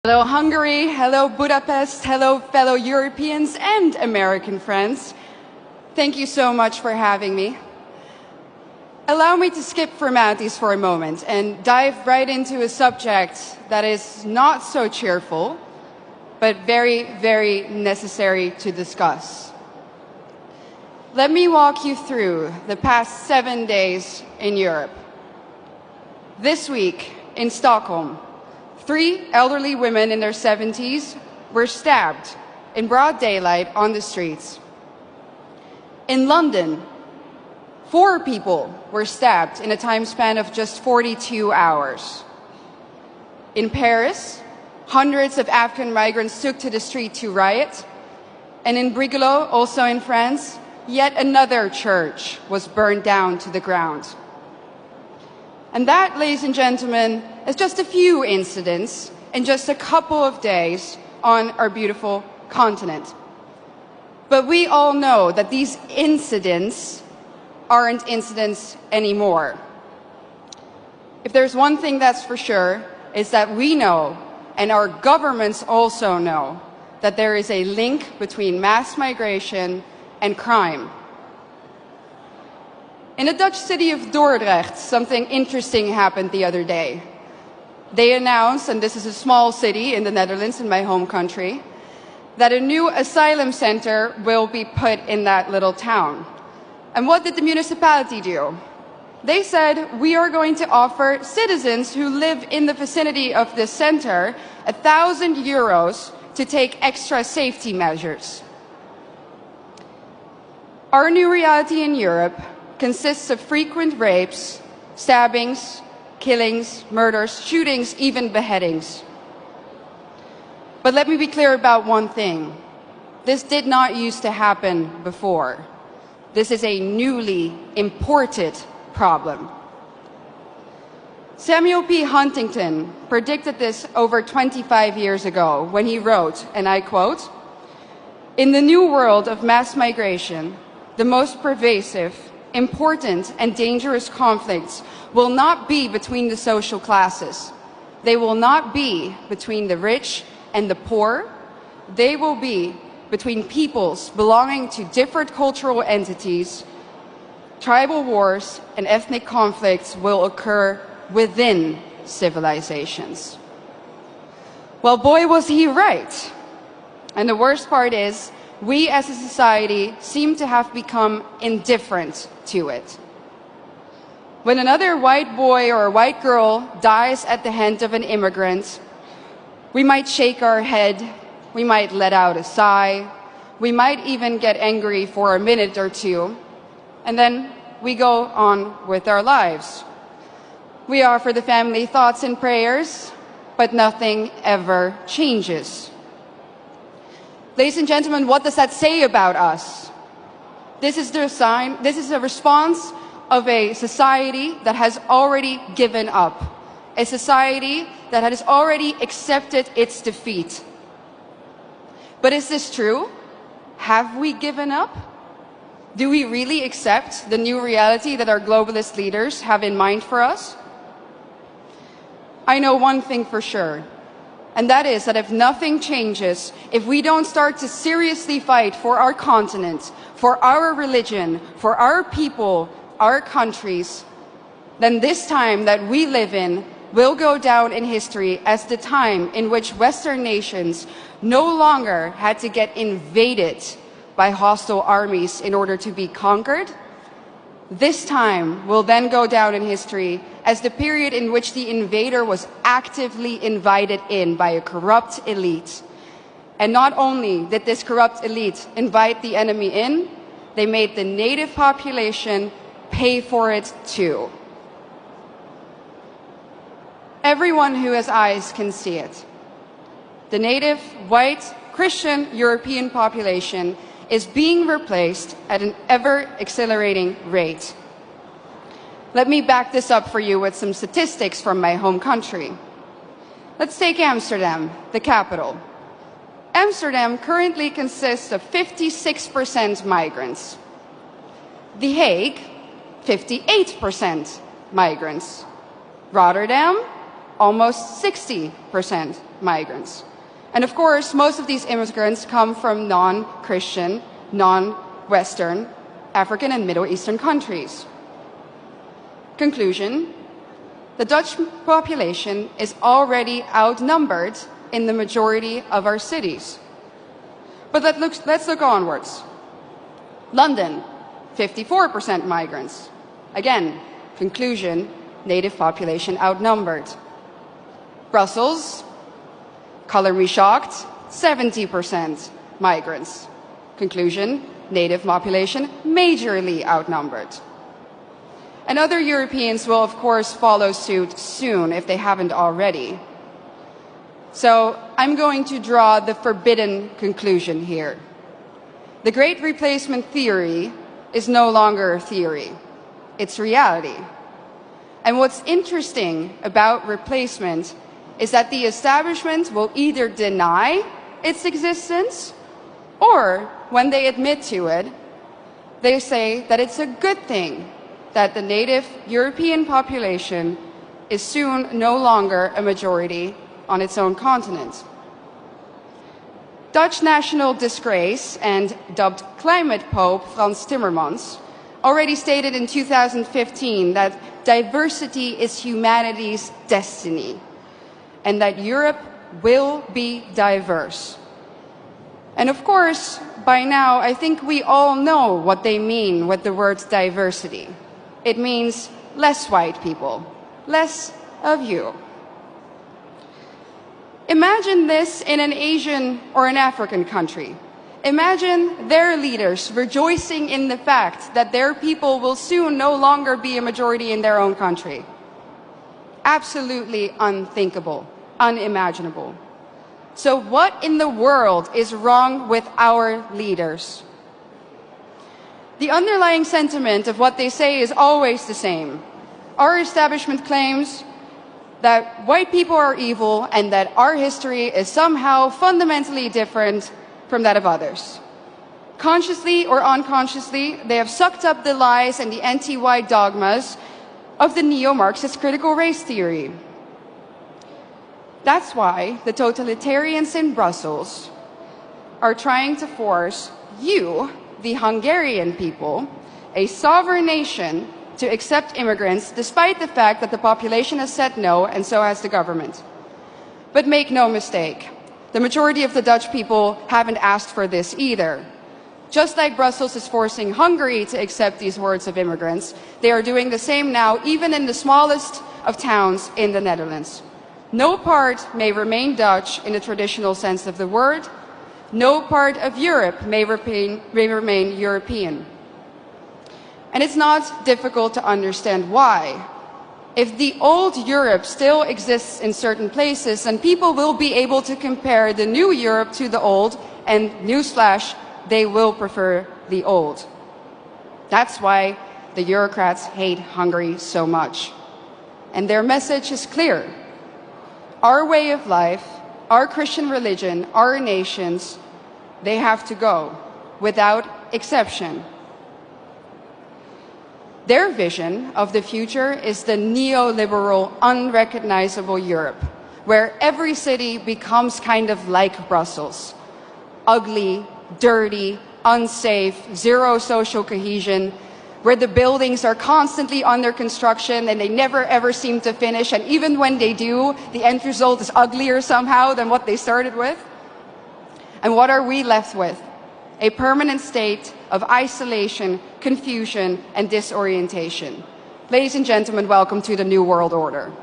Hello Hungary, hello Budapest, hello fellow Europeans and American friends. Thank you so much for having me. Allow me to skip formalities for a moment and dive right into a subject that is not so cheerful, but very, very necessary to discuss. Let me walk you through the past 7 days in Europe. This week in Stockholm, 3 elderly women in their 70s were stabbed in broad daylight on the streets. In London, 4 people were stabbed in a time span of just 42 hours. In Paris, hundreds of African migrants took to the street to riot. And in Brigalow, also in France, yet another church was burned down to the ground. And that, ladies and gentlemen, is just a few incidents in just a couple of days on our beautiful continent. But we all know that these incidents aren't incidents anymore. If there's one thing that's for sure, is that we know, and our governments also know, that there is a link between mass migration and crime. In the Dutch city of Dordrecht, something interesting happened the other day. They announced, and this is a small city in the Netherlands, in my home country, that a new asylum center will be put in that little town. And what did the municipality do? They said, we are going to offer citizens who live in the vicinity of this center €1,000 to take extra safety measures. Our new reality in Europe consists of frequent rapes, stabbings, killings, murders, shootings, even beheadings. But let me be clear about one thing. This did not used to happen before. This is a newly imported problem. Samuel P. Huntington predicted this over 25 years ago when he wrote, and I quote, "In the new world of mass migration, the most pervasive, important and dangerous conflicts will not be between the social classes. They will not be between the rich and the poor. They will be between peoples belonging to different cultural entities. Tribal wars and ethnic conflicts will occur within civilizations." Well, boy, was he right. And the worst part is, we as a society seem to have become indifferent to it. When another white boy or white girl dies at the hand of an immigrant, we might shake our head, we might let out a sigh, we might even get angry for a minute or two, and then we go on with our lives. We offer the family thoughts and prayers, but nothing ever changes. Ladies and gentlemen, what does that say about us? This is a response of a society that has already given up. A society that has already accepted its defeat. But is this true? Have we given up? Do we really accept the new reality that our globalist leaders have in mind for us? I know one thing for sure. And that is that if nothing changes, if we don't start to seriously fight for our continent, for our religion, for our people, our countries, then this time that we live in will go down in history as the time in which Western nations no longer had to get invaded by hostile armies in order to be conquered. This time will then go down in history as the period in which the invader was actively invited in by a corrupt elite. And not only did this corrupt elite invite the enemy in, they made the native population pay for it too. Everyone who has eyes can see it. The native, white, Christian European population is being replaced at an ever-accelerating rate. Let me back this up for you with some statistics from my home country. Let's take Amsterdam, the capital. Amsterdam currently consists of 56% migrants. The Hague, 58% migrants. Rotterdam, almost 60% migrants. And of course, most of these immigrants come from non-Christian, non-Western, African and Middle Eastern countries. Conclusion: the Dutch population is already outnumbered in the majority of our cities. But let's look onwards. London, 54% migrants. Again, conclusion, native population outnumbered. Brussels, color me shocked, 70% migrants. Conclusion, native population majorly outnumbered. And other Europeans will of course follow suit soon if they haven't already. So I'm going to draw the forbidden conclusion here. The Great Replacement theory is no longer a theory, it's reality. And what's interesting about replacement is that the establishment will either deny its existence, or when they admit to it, they say that it's a good thing that the native European population is soon no longer a majority on its own continent. Dutch national disgrace and dubbed climate pope Frans Timmermans already stated in 2015 that diversity is humanity's destiny and that Europe will be diverse. And of course, by now, I think we all know what they mean with the word diversity. It means less white people, less of you. Imagine this in an Asian or an African country. Imagine their leaders rejoicing in the fact that their people will soon no longer be a majority in their own country. Absolutely unthinkable, unimaginable. So what in the world is wrong with our leaders? The underlying sentiment of what they say is always the same. Our establishment claims that white people are evil and that our history is somehow fundamentally different from that of others. Consciously or unconsciously, they have sucked up the lies and the anti-white dogmas of the neo-Marxist critical race theory. That's why the totalitarians in Brussels are trying to force you, the Hungarian people, a sovereign nation, to accept immigrants despite the fact that the population has said no, and so has the government. But make no mistake, the majority of the Dutch people haven't asked for this either. Just like Brussels is forcing Hungary to accept these hordes of immigrants, they are doing the same now, even in the smallest of towns in the Netherlands. No part may remain Dutch in the traditional sense of the word. No part of Europe may remain European. And it's not difficult to understand why. If the old Europe still exists in certain places, then people will be able to compare the new Europe to the old, and newsflash, they will prefer the old. That's why the Eurocrats hate Hungary so much. And their message is clear. Our way of life, our Christian religion, our nations, they have to go, without exception. Their vision of the future is the neoliberal, unrecognizable Europe, where every city becomes kind of like Brussels. Ugly, dirty, unsafe, zero social cohesion, where the buildings are constantly under construction and they never ever seem to finish, and even when they do, the end result is uglier somehow than what they started with. And what are we left with? A permanent state of isolation, confusion, and disorientation. Ladies and gentlemen, welcome to the New World Order.